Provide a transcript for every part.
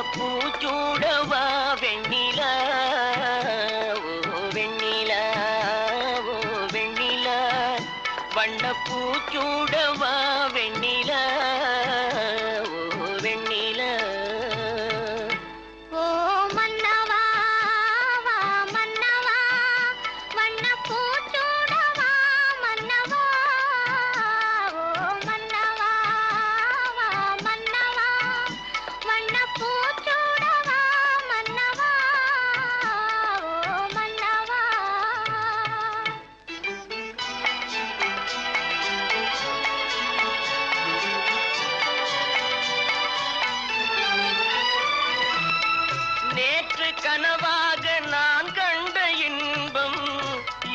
வண்ணப்பூச்சூடவா வெண்ணிலா ஓ வெண்ணிலா ஓ வெண்ணிலா வண்ணப்பூச்சூடவா வெண்ணிலா ஓ வெண்ணிலா ஓ மன்னவா வா மன்னவா வண்ணப்பூச்சூடவா மன்னவா ஓ மன்னவா வா மன்னவா வண்ணப்பூச்சூடவா மன்னவா ஓ மன்னவா நேற்று கனவாக நான் கண்ட இன்பம்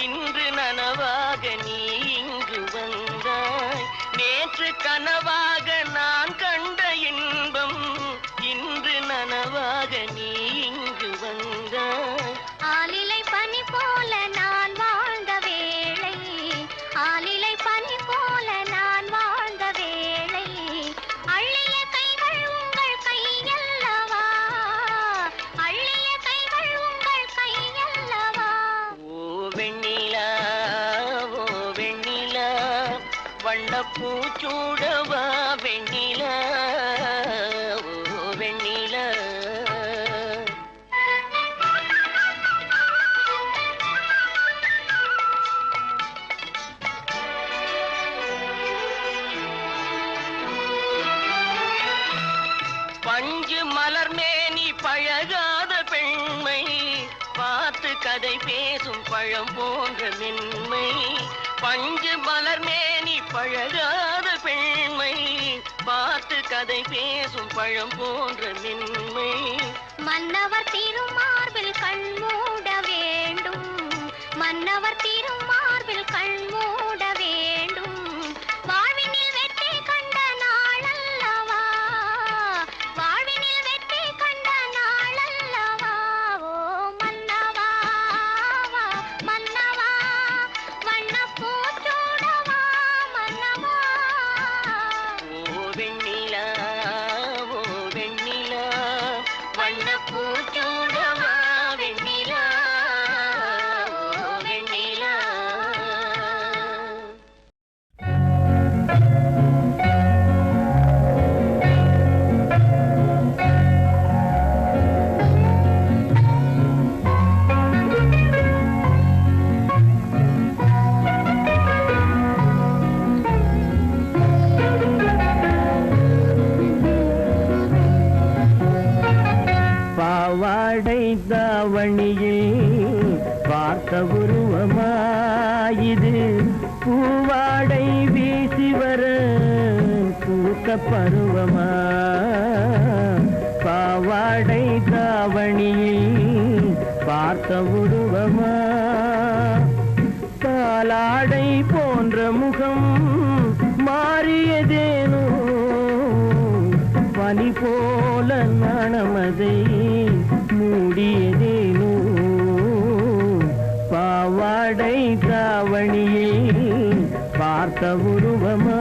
இன்று நனவாக நீ இங்கு வந்தாய். நேற்று கனவாக நான் கண்ட இன்பம் இன்று நனவாக நீ இங்கு வந்தாய். ஆலிலை பனி போல நான் வாழ்ந்த வேளை ஆலிலை பனி போல நான் வாழ்ந்த வேளை அள்ளிய கைகள் உங்கள் கையல்லவா அள்ளிய கைகள் உங்கள் கையல்லவா ஓ வெண்ணிலா ஓ வெண்ணிலா வண்ணப்பூச்சூடவா வெண்ணிலா ஓ வெண்ணிலா பஞ்சு மலர் மேனி பழகாத பெண்மை பார்த்து கதை பேசும் பழம் போன்ற மென்மை. பஞ்சு மலர் மேனி பழகாத பெண்மை பார்த்து கதை பேசும் பழம் போன்ற மென்மை. மன்னவர் திருமார்பில் கண் மூட வேண்டும் மன்னவர் திருமார்பில் கண் மூட வேண்டும் வாழ்வினில் வெற்றி கண்ட நாளல்லவா வாழ்வினில் வெற்றி கண்ட நாளல்லவா ஓ மன்னவா வா மன்னவா வண்ணப்பூச்சூடவா மன்னவா ஓ வெண்ணிலா ஓ வெண்ணிலா வண்ணப்பூச்சூடவா வெண்ணிலா ஓ வெண்ணிலா. பாவாடை தாவணியில் பார்த்த உருவமாயிது பூவாடை வீசி வர பூக்க பருவமா. பாவாடை தாவணியில் பார்த்த உருவமா பாலாடை போன்ற முகம் மாறியதேனோ பனி போல நாணமதை மூடியதேனோ. பாவாடை தாவணியில் பார்த்த உருவமா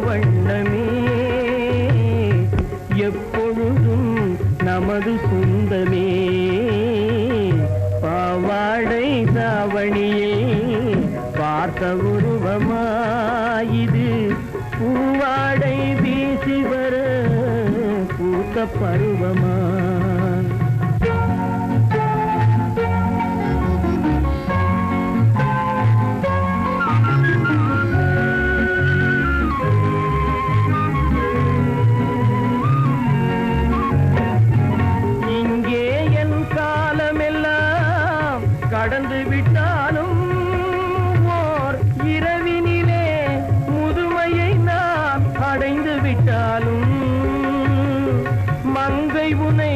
வண்ணமே எப்பொழுதும் நமது சொந்தமே பாவாடை தாவணியில் பார்த்த உருவமாயிது பூவாடை வீசி வர பூத்த பருவமா கடந்து விட்டாலும் ஓர் இரவினிலே முதுமையை நான் அடைந்து விட்டாலும் மங்கை உனை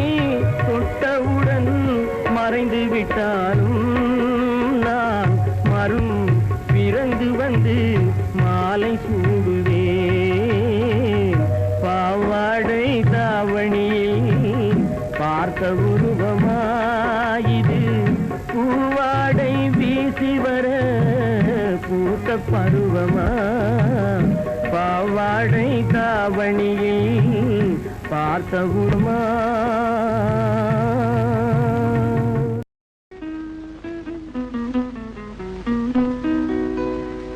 தொட்டவுடன் மறைந்து விட்டாலும் நான் மறும் பிறந்து வந்து மாலை சூடுவேன் பாவாடை தாவணியில் பார்த்த உருவமாயிது பூவாடை வீசி வர பூத்த பருவமா பாவாடை தாவணியில் பார்த்த உருவமா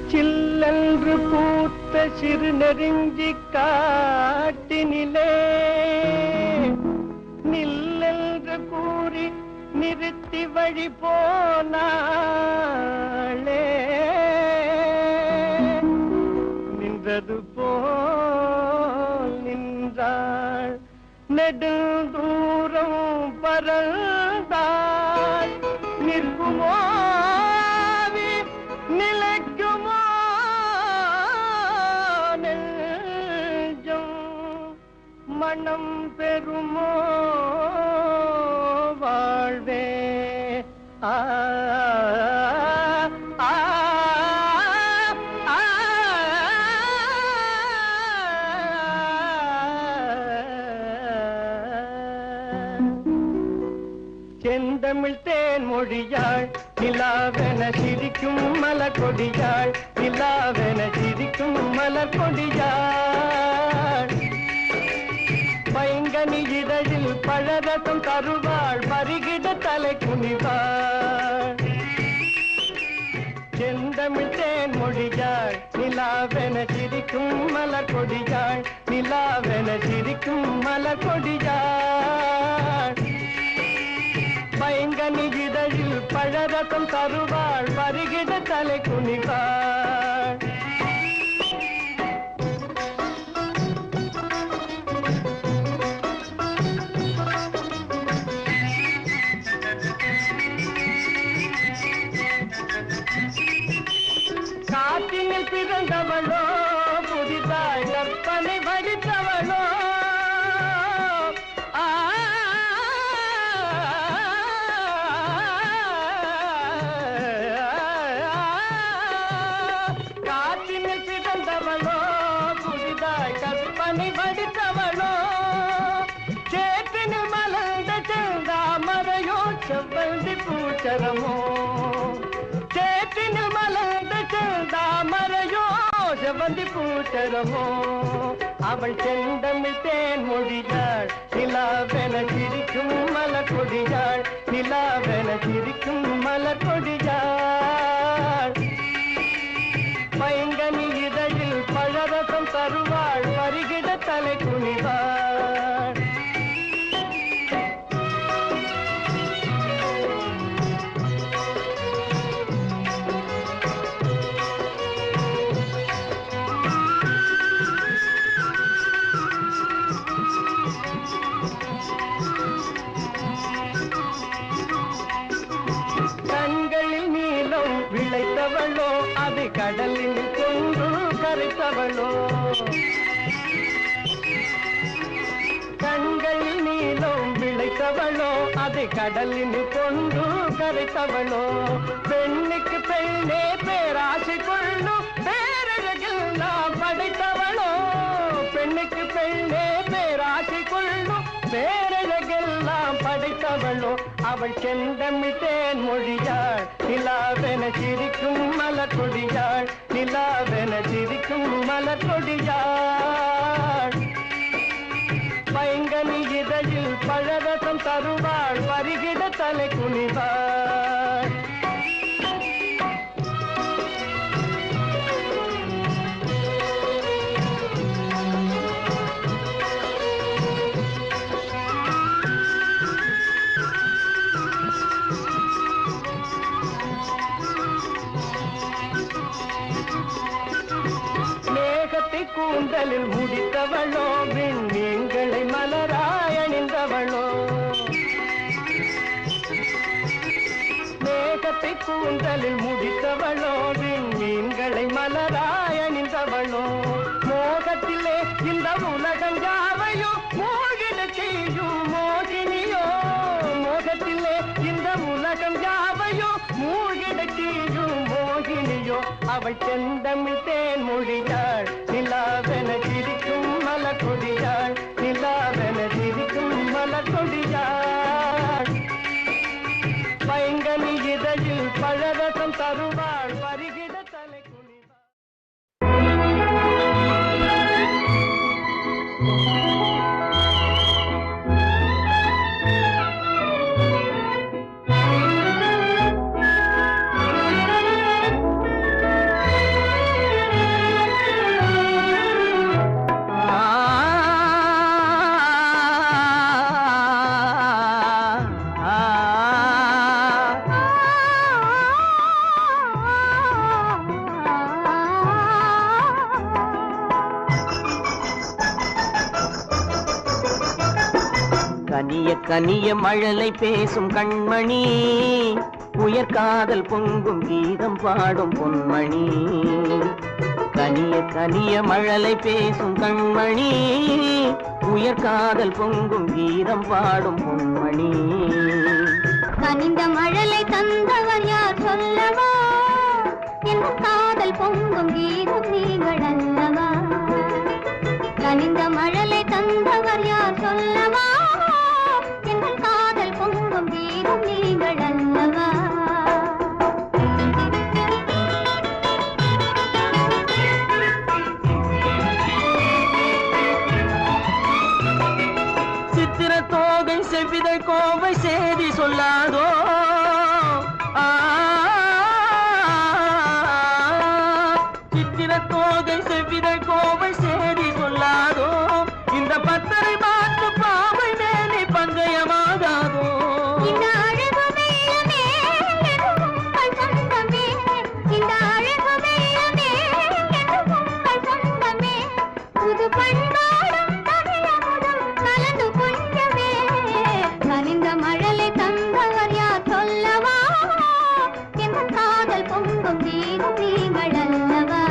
சில்லென்று பூத்த சிறு நெருஞ்சி காட்டினிலே நில்லென்று கூறி நிறுத்தி வழி போனாளே நின்றது போல் நின்றாள் நெடுந்தூரம் பறந்தாள் நிற்குமோ நிலைக்குமோ நெஞ்சம் மனம் பெறுமோ வாழ்வே ஆ ஆ ஆ செந்தமிழ் தேன் மொழியாள் நிலாவென சிரிக்கும் மலர் கொடியாள் நிலாவென சிரிக்கும் மலர் கொடியாள் பைங்கனி இதழில் பழரசம் தருவாள் பருகிட தலை குனிவாள் செந்தமிழ் தேன் மொழியாள் நிலாவென சிரிக்கும் மலர் கொடியாள் நிலாவென சிரிக்கும் மலர் கொடியாள் பைங்கனி இதழில் பழரசம் தருவாள் பருகிட தலை குனிவாள் காற்றினில் பிறந்தவளோ புதிதாய் கற்பனை வடித்தவளோ காற்றினில் பிறந்தவளோ புதிதாய் கற்பனை வடித்தவளோ சேற்றினில் மலர்ந்த செந்தாமரையோ செவ்வந்தி பூச்சரமோ சேற்றினில் மலர்ந்த செந்தாமரையோ செவ்வந்தி பூச்சரமோ அவள் செந்தமிழ் தேன் மொழியாள் நிலாவென சிரிக்கும் மலர் கொடியாள் நிலாவென சிரிக்கும் மலர் கொடியாள் பைங்கனி இதழில் பழரசம் தருவாள் பருகிட தலை குனிவாள் கண்களில் நீலம் விளைத்தவளோ அது கடலில் கொண்டு கரைத்தவளோ கண்களில் நீலம் விளைத்தவளோ அது கடலில் கொண்டு கரைத்தவளோ பெண்ணுக்கு பெண்ணே பேராசை கொள்ளும் பேரழகில் நாம் படைத்தவளோ பெண்ணுக்கு பெண்ணே பேராசை கொள்ளும் பேரழகெல்லாம் படைத்தவளோ அவள் செந்தமிழ் தேன் மொழியாள் நிலாவென சிரிக்கும் மலர் கொடியாள் நிலாவென சிரிக்கும் மலர் கொடியாள் பைங்கனி இதழில் பழரசம் தருவாள் வருகிட தலை குனிவாள் கூந்தலில் முடித்தவளோ விண்மீன்களை மலராய் அணிந்தவளோ மேகத்தை கூந்தலில் முடித்தவளோ விண்மீன்களை மலராய் அணிந்தவளோ மோகத்திலே இந்த உலகம் யாவையோ மோகிட செய்யும் மோகினியோ மோகத்திலே இந்த உலகம் யாவையோ மூழ்கிட செய்யும் மோகினியோ அவள் செந்தமிழ் தேன் மொழியாள் நிலாவென சிரிக்கும் மலர் கொடியாள் நிலாவென சிரிக்கும் மலர் கொடியாள் பைங்கனி இதழில் பழரசம் தருவாள் வருகிட தலை குனிவாள் கனிய கனிய மழலை பேசும் கண்மணி உயர்காதல் பொங்கும் கீதம் பாடும் பொன்மணி கனிய கனிய மழலை பேசும் கண்மணி உயர்காதல் பொங்கும் கீதம் பாடும் பொன்மணி கனிந்த மழலை தந்தவர் யார் சொல்லவா என் காதல் பொங்கும் கீதம் நீங்கள் அல்லவா கனிந்த மழலை தந்தவர் யார் சொல்லவா எங்கள் காதல் பொங்கும் கீதம் நீங்கள் அல்லவா சித்திர தோகை செவ்விதழ் கோவை சேதி சொல்லாதோ சித்திர தோகை செவ்விதழ் கோவை சேதி சொல்லாதோ இந்த பத்தரை மாற்று பாவை மேலே பந்தயமாகாதோ இந்த அழகு வெள்ளமே உங்கள் சொந்தமே இந்த அழகு வெள்ளமே உங்கள் சொந்தமே புது பண்பாடும் தமிழமுதும் கலந்து கொஞ்சமே கனிந்த மழலை தந்தவர் யார் சொல்லவா என் காதல் பொங்கும் கீதம் நீங்கள் அல்லவா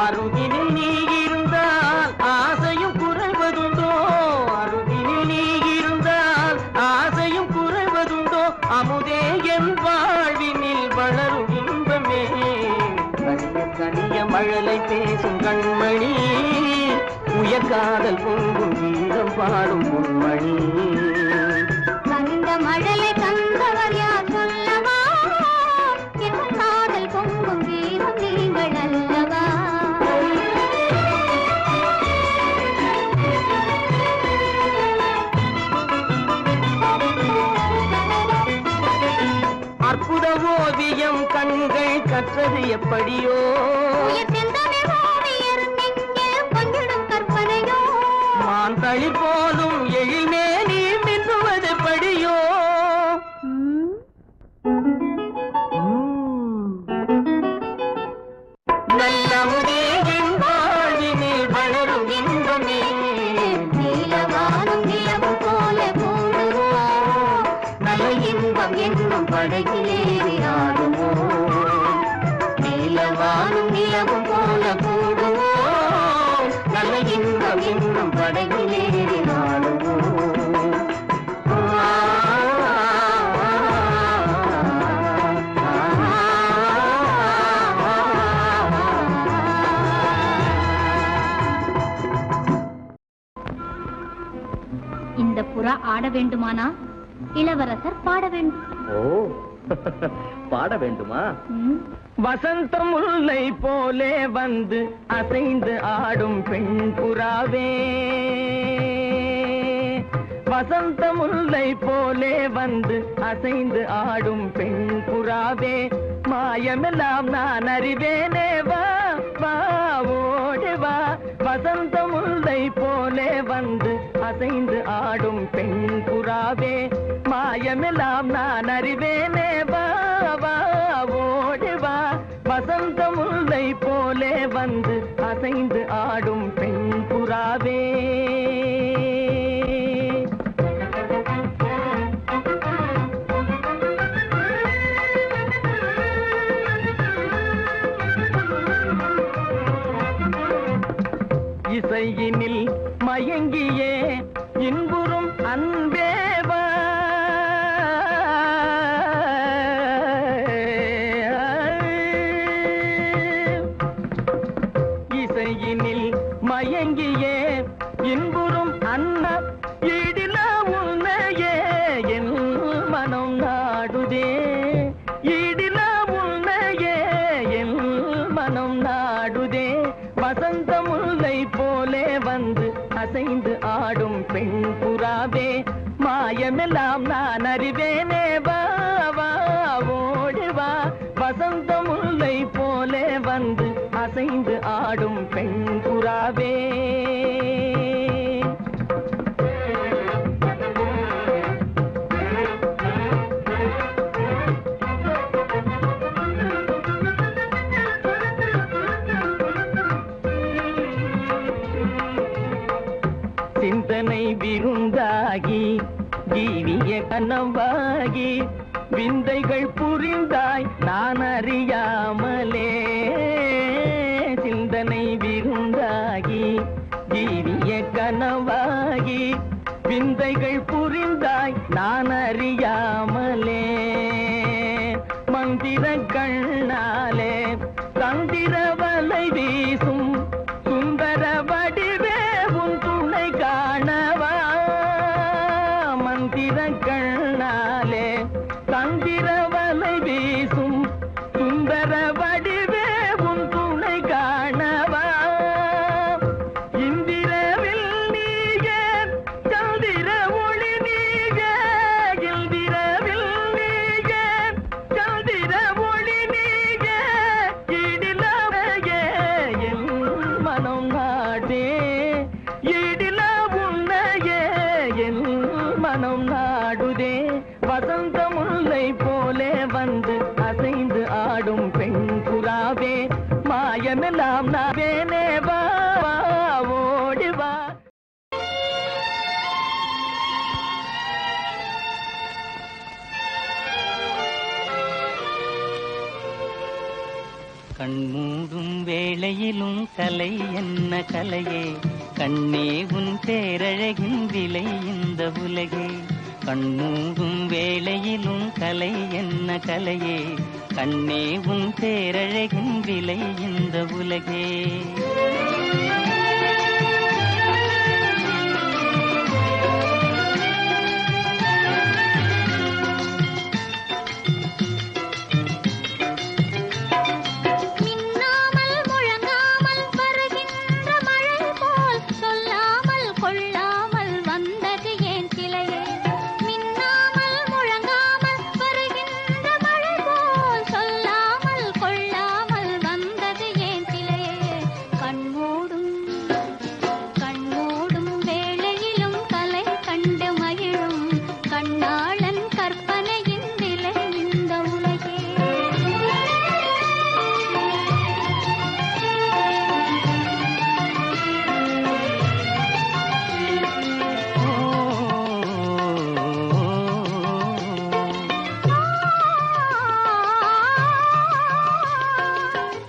அருகினில் நீ இருந்தால் ஆசையும் குறைவதுண்டோ அருகினில் நீ இருந்தால் ஆசையும் குறைவதுண்டோ அமுதே என் வாழ்வினில் வளரும் இன்பமே கனிய கனிய மழலை பேசும் கண்மணி உயர்காதல் பொங்கும் கீதம் பாடும் பொன்மணி கனிந்த மழலை தந்தவர் யார் சொல்லவா என் காதல் பொங்கும் கீதம் நீங்கள் அல்லவா அற்புத ஓவியம் கண்கள் கற்றது எப்படியோ மான் தளிர் போலும் எழில்மே நீ மின்னுவது படியோ நல்லமுதே என் வாழ்வினில் வளரும் இன்பமே நீலவானும் நிலவும் போல கூடுவோம் நல்ல இன்பம் என்னும் படகிலேறி ஆடுவோம் நீலவானும் நிலவும் போல கூடுவோம் நல்ல இன்பம் என்னும் படகிலேறி ஆடுவோம் ஆட வேண்டுமானா இளவரசர் பாட வேண்டும். ஓ பாட வேண்டுமா? வசந்தம் முல்லை போலே வந்து அசைந்து ஆடும் பெண் புறாவே, வசந்த முல்லை போலே வந்து அசைந்து ஆடும் பெண் புறாவே, மாயமெல்லாம் நான் அறிவேனே, வா வா ஓடி வா. வசந்த முல்லை போலே வந்து அசைந்து ஆடும் பெண் புறாவே, மாயமெல்லாம் நான் அறிவேனே, வா வா ஓடி வா. வசந்த முல்லை போலே வந்து அசைந்து ஆடும் பெண் புறாவே. இசையினில் மயங்கியே இன்புறும் அன்பேவா, இசையினில் மயங்கியே இன்புறும் அன்ன ஈடில உன்னையே என் மனம் நாடுதே, ஈடில உன்னையே என் மனம் நாடுதே. வசந்த முல்லை போலே வந்து அசைந்து ஆடும் பெண் புறாவே, மாயமெல்லாம் நான் அறிவேனே, வா வா ஓடி வா. வசந்த முல்லை போலே வந்து அசைந்து ஆடும் பெண் புறாவே. சிந்தனை விருந்தாகி ஜீவிய கனவாகி விந்தைகள் புரிந்தாய் நான் அறியாமலே, சிந்தனை விருந்தாகி ஜீவிய கனவாகி விந்தைகள் புரிந்தாய் நான் அறியாமலே, மந்திர கண்ணாலே தந்திர வலை வீசும் சுந்தர வடிவே உன் துணை காணவா. மந்திர கண்ணாலே தந்திர வலை வீசும் சுந்தர வடிவே உன் துணை காணவா. இந்திரவில் நீயே சந்திர ஒளி நீயே, இந்திரவில் நீயே சந்திர ஒளி நீயே, இடிலவையே என் மனம் நாடே, இடில உன்னையே என் மனம் நாடுதே. வசந்த முல்லை போலே வந்து அசைந்து ஆடும் பெண் புறாவே, மாயமெல்லாம் நாவேனே, வா வா ஓடி வா. கண்மூடும் வேளையிலும் கலை என்ன கலையே, கண்ணே உன் பேரழகின் விலை இந்த உலகே. கண்மூடும் வேளையிலும் கலை என்ன கலையே, கண்ணே உன் பேரழகின் விலை இந்த உலகே.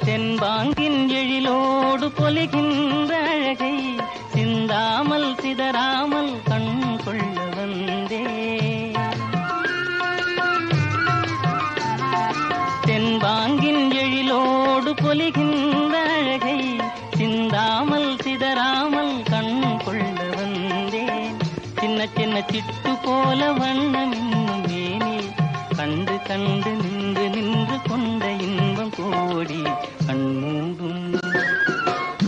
தென்பாங்கின் எழிலோடு பொலிகின்ற அழகை சிந்தாமல் சிதறாமல் கண் கொள்ள வந்தே. தென்பாங்கின் எழிலோடு பொலிகின்ற அழகை சிந்தாமல் சிதறாமல் கண் கொள்ள வந்தேன். சின்ன சின்ன சிட்டு வண்ணம் இன்னும் மேனே கண்டு கண்டு நின்று நின்று கொண்ட இன்பம் கோடி கண்மூடும்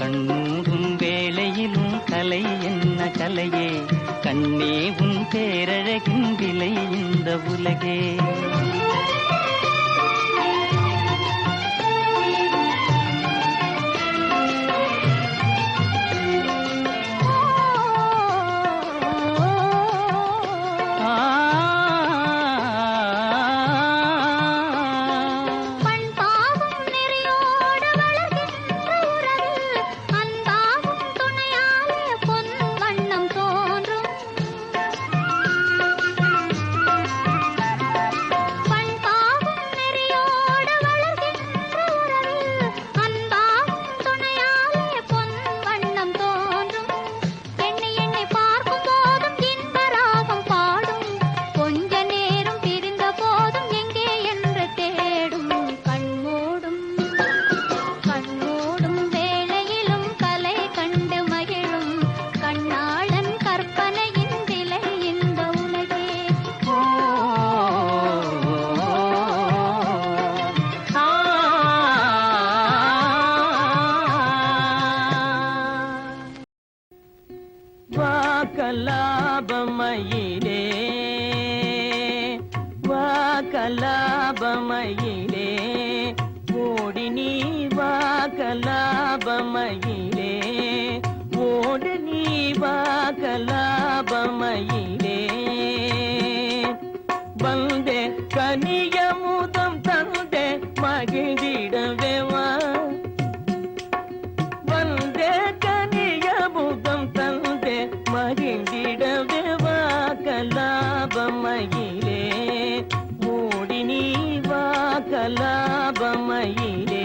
கண்மூடும் வேளையிலும் கலை என்ன கலையே கண்ணே உன் பேரழகின் விலை இந்த உலகே கலாபமயிலே வா கலாபமயிலே ஓடி நீ வா கலாபமயிலே ஓடி நீ வா கலாபமயிலே வந்தே கனியமுதம் தந்தே மகிழ்ந்திடவே வா வந்தே கனியமுதம் தந்தே மகிழ்ந்திடவே வா கலாபமயிலே ஓடி நீ வா கலாபமயிலே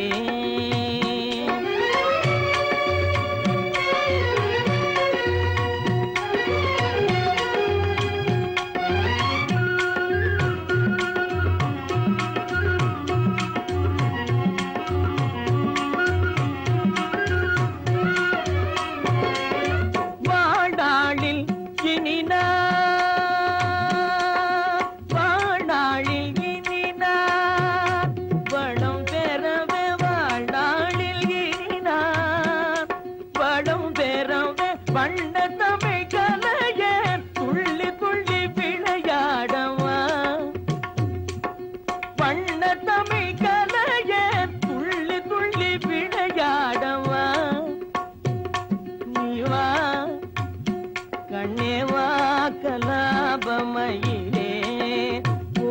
கலாபமயிலே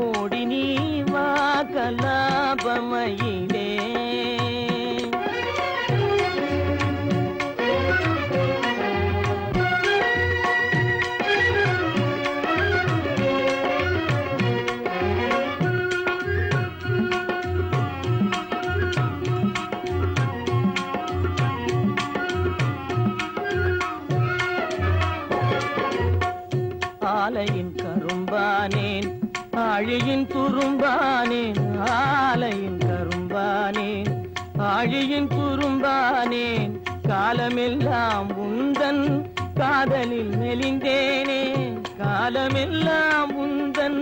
ஓடி நீ வா கலாபமயிலே ஆலையின் கரும்பானேன் ஆழியின் துரும்பானேன் ஆலையின் கரும்பானேன் ஆழியின் துரும்பானேன் காலமெல்லாம் உந்தன் காதலில் மெலிந்தேனே காலமெல்லாம் உந்தன்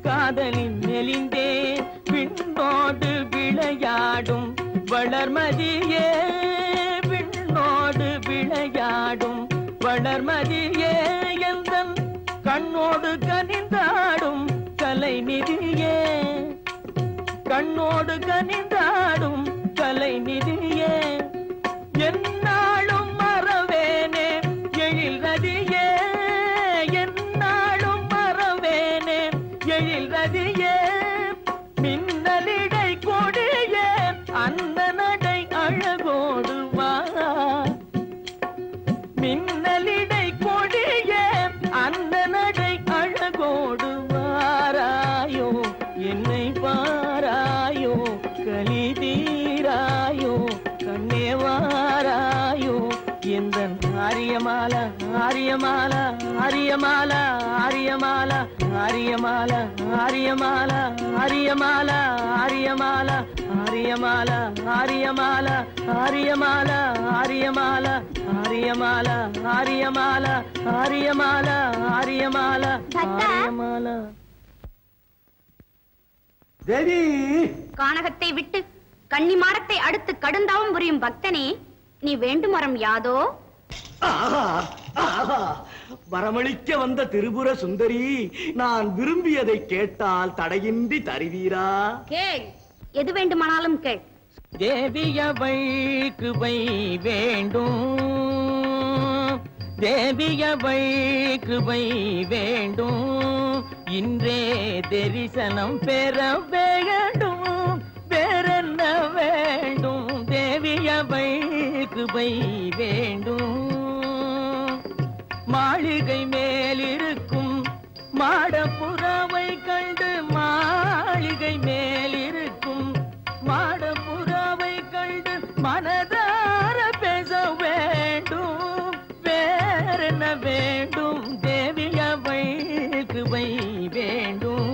காதலில் மெலிந்தேன் விண்ணோடு விளையாடும் வளர்மதியே விண்ணோடு விளையாடும் வளர்மதியே எந்தன் கண்ணோடு கனிந்தாடும் கலைநிதியே கண்ணோடு கனிந்தாடும் கலைநிதியே என்னாலும் மறவேனே எழில் நதியே என்னாலும் மறவேனே எழில் நதியே மின்னலிடை கொடியே அந்த நடை அழகோடு வா மின்னலிடை கொடியே அந்த நடை அழகோடு வாராயோ என்னை பாராயோ கலி தீராயோ கண்ணே வாராயோ எந்த ஆரியமாலா ஆரியமாலா ஆரியமாலா ஆரியமாலா ஆரியமாலா ஆரியமாலா ஆரியமாலா ஆரியமாலா ஆரியமாலா ஆரியமாலா ஆரியமாலா ஆரியமாலா ஆரியமாலா ஆரியமாலா ஆரியமாலா ஆரியமாலா ஆரியமாலா. தேவி, கானகத்தை விட்டு கன்னிமாடத்தை அடுத்து கடுந்தாவும் புரியும் பக்தனே, நீ வேண்டும் வரம் யாதோ? ஆஹா ஆஹா, வரமளிக்க வந்த திரிபுர சுந்தரி, நான் விரும்பியதை கேட்டால் தடையின்றி தருவீரா? கேள், எது வேண்டுமானாலும் கேள். தேவியவை கிருபை வேண்டும், தேவியவை கிருபை வேண்டும், இன்றே தரிசனம் பெற வேண்டும், வேறென்ன வேண்டும்? தேவியவை கிருபை வேண்டும். மாளிகை மேலிருக்கும் மாடப்புறாவை கண்டு, மாளிகை மேலிருக்கும் மாடப்புறாவை கண்டு மனதார பேச வேண்டும், வேறென்ன வேண்டும்? தேவியவை கிருபை வேண்டும்.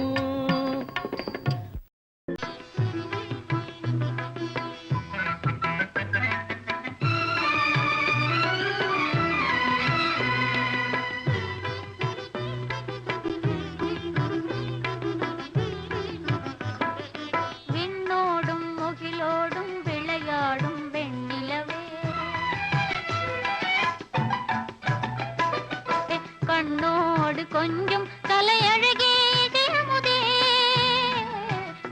கொஞ்சம் தலையழகே இசையமுதே,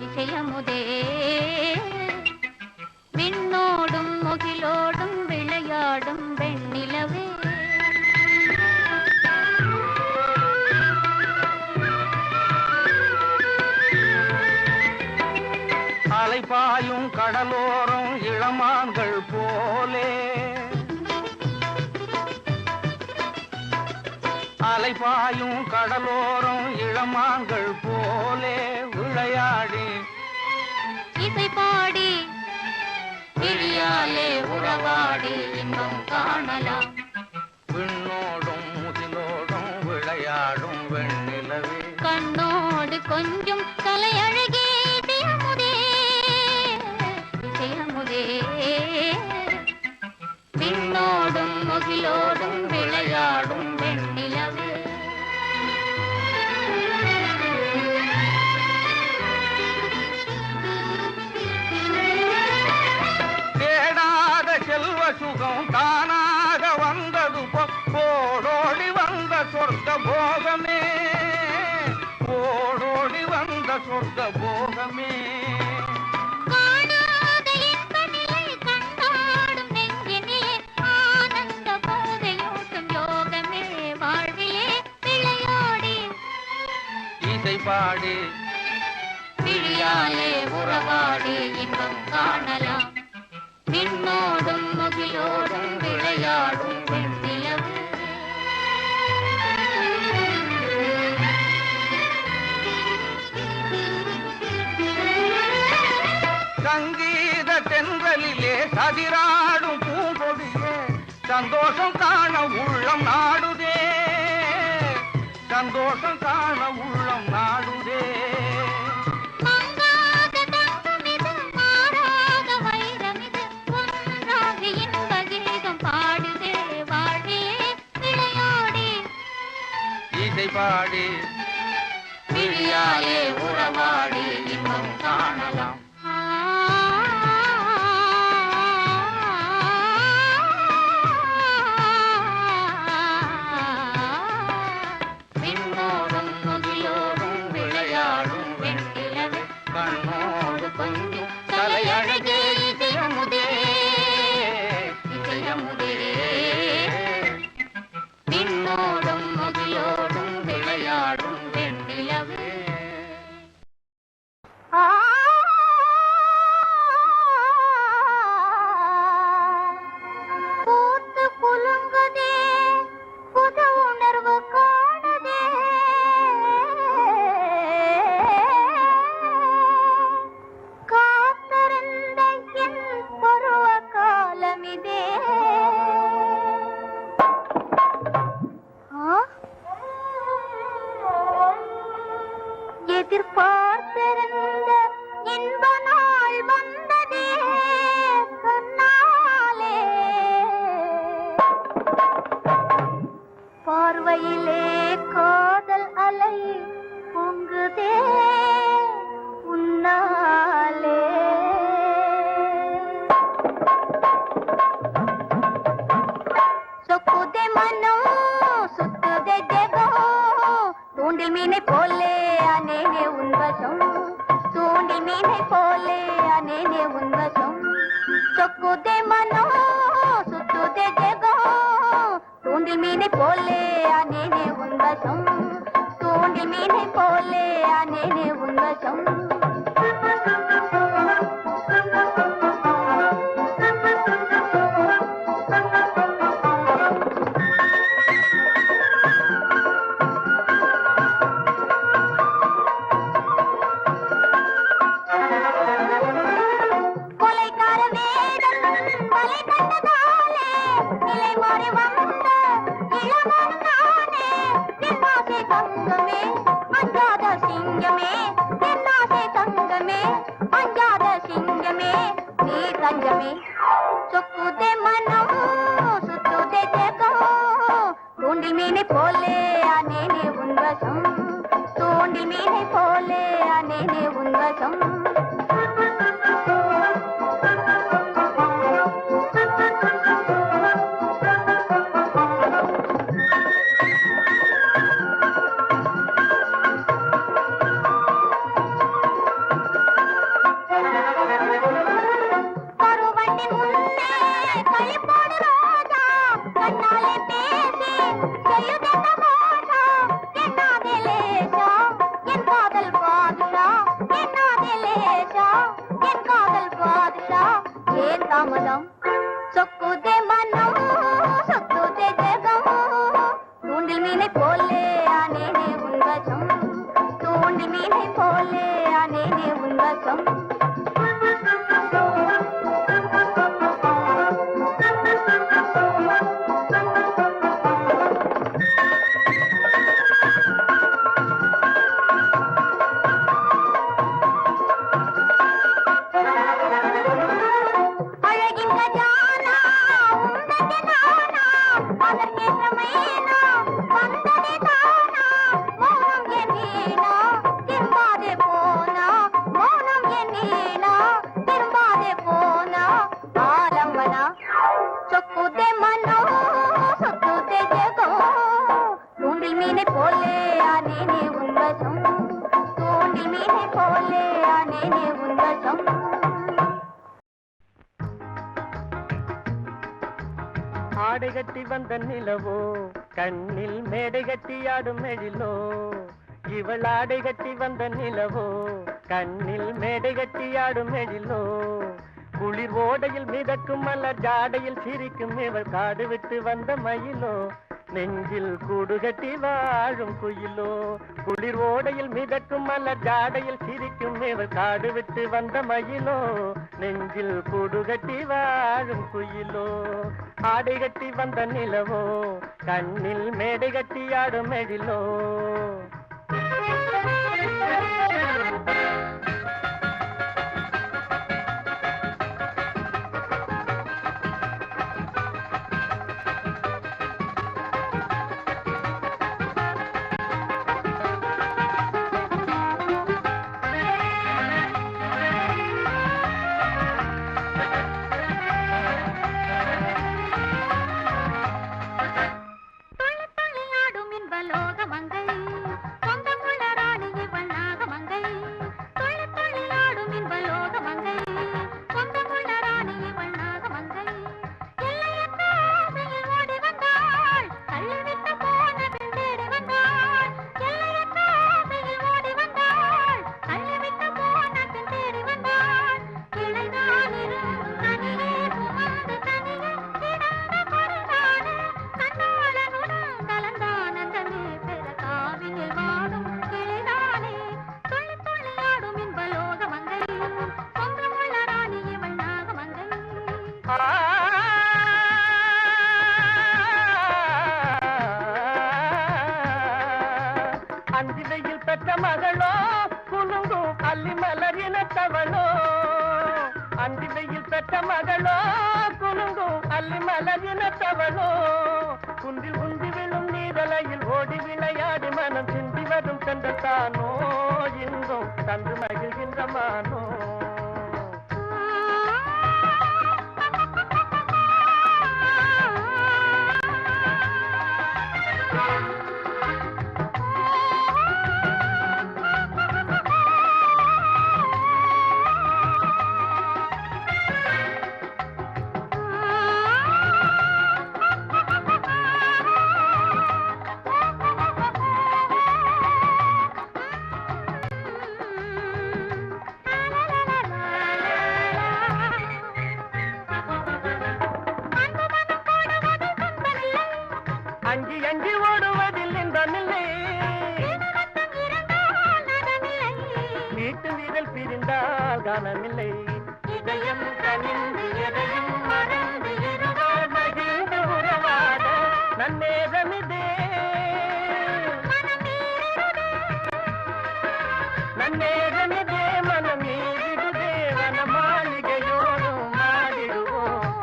இசையமுதே, விண்ணோடும் முகிலோடும் விளையாடும் வெண்ணிலவே. அலைபாயும் கடலோரம் இளமான்கள் போலே, அலைபாயும் கடலோரம் இளமான்கள் போலே விளையாடி இசை பாடி விழியாலே உறவாடி இன்பம் காணலாம். விண்ணோடும் முதிலோடும் விளையாடும் வெண்ணிலவே, கண்ணோடு கொஞ்சம் தலையழகே இசையமுதே, இசையமுதே, விண்ணோடும் முகிலோடும் விளையாடும் வெண்ணிலவே. தேடாத செல்வ சுகம் தானாக வந்தது ஓடோடி வந்த சொர்க்க போகமே, ஓடோடி வந்த சொர்க்க போகமே. காணாத இன்ப நிலை கண்டாடும் நெஞ்சினிலே, ஆனந்த போதையூட்டும் யோகமே, வாழ்விலே விளையாடி இசை பாடி விழியாலே உறவாடி இன்பம் காணலாம். விண்ணோடும் முகிலோடும் விளையாடும் வெண்ணிலவே. சங்கீத தென்றலிலே சதிராடும் பூங்கொடியே, சந்தோஷம் காண உள்ளம் நாடுதே, சந்தோஷம் காண உள்ளம் நாடுதே. மங்காத தங்கமிது, மாறாத வைரமிது, ஒன்றாகி இன்ப கீதம் பாடுதே, வாழ்விலே விளையாடி இசை பாடி விழியாலே உறவாடி இன்பம் காணலாம். விண்ணோடும் முகிலோடும் விளையாடும் வெண்ணிலவே, கண்ணோடு கொஞ்சம் தலையழகே இசையமுதே, இசையமுதே, விண்ணோடும் முகிலோடும் விளையாடும் மீனை போலே அனேனே உன்வசம் சொக்குதே மனோ சுத்துதே ஜெகம் தூண்டில் மீனை போலே அனேனே உன்வசம் தூண்டில் மீனை போலே அனேனே உன்வசம் சொக்குதே மனம் சுத்துதே ஜெகம் தூண்டில் மீனை போலே அனேனே உன்வசம் தூண்டில் மீனை போலே அனேனே உன்வசம் சொக்குதே மனம் சொக்குதே ஜெகம் தூண்டில் மீனை போலே அனேனே உன்வசம் தூண்டில் மீனை போலே அனேனே உன்வசம் சொக்குதே மனோ சொக்குதே ஜெகம் தூண்டில் மீனை போலே அனேனே உன்வசம் தூண்டில் மீனை போலே அனேனே உன்வசம் ஆடை கட்டி வந்த நிலவோ கண்ணில் மேடை கட்டி ஆடும் எழிலோ இவள் ஆடை கட்டி வந்த நிலவோ கண்ணில் மேடை கட்டி ஆடும் எழிலோ குளிர் ஓடையில் மிதக்கும் மலர் ஜாடையில் சிரிக்கும் இவள் காடு விட்டு வந்த மயிலோ நெஞ்சில் கூடு கட்டி வாழும் குயிலோ குளிர் ஓடையில் மிதக்கும் மலர் ஜாடையில் சிரிக்கும் இவள் காடு விட்டு வந்த மயிலோ நெஞ்சில் கூடு கட்டி வாழும் குயிலோ ஆடை கட்டி வந்த நிலவோ கண்ணில் மேடை கட்டி ஆடும் எழிலோ அந்திவையில் பெற்ற மகளோ குலுங்கும் அல்லி மலரினத்தவளோ அந்திவையில் பெற்ற மகளோ குலுங்கும் அல்லி மலரினத்தவளோ குன்றில் உந்தி விழும் நீதலையில் ஓடி விளையாடி மனம் சிந்தி வரும் சென்றத்தானோ இன்றும் தந்து மகிழ்கின்ற மானோ பிரிந்தால் காணமில்லை இதயம் கனிந்து எதையும் மறந்து இருவர் மகிழ்ந்து உறவாட நன்னேரமிதே நன்னேரமிதே மனமீடுதே வன மாளிகையோடும் மாறிடுவோம்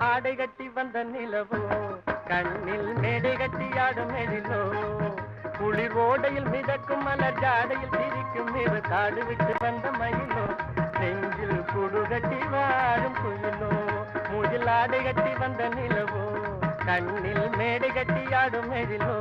ஆடை கட்டி வந்த நிலவோ கண்ணில் மேடை கட்டி ஆடும் எழிலோ குளிர் ஓடையில் மிதக்கும் மலர் ஜாடையில் சிரிக்கும் இரு காடு விட்டு வந்த மயிலோ நெஞ்சில் குடு கட்டி வாழும் குயிலோ மூஜில் ஆடை கட்டி வந்த நிலவோ கண்ணில் மேடை கட்டி ஆடும் எழிலோ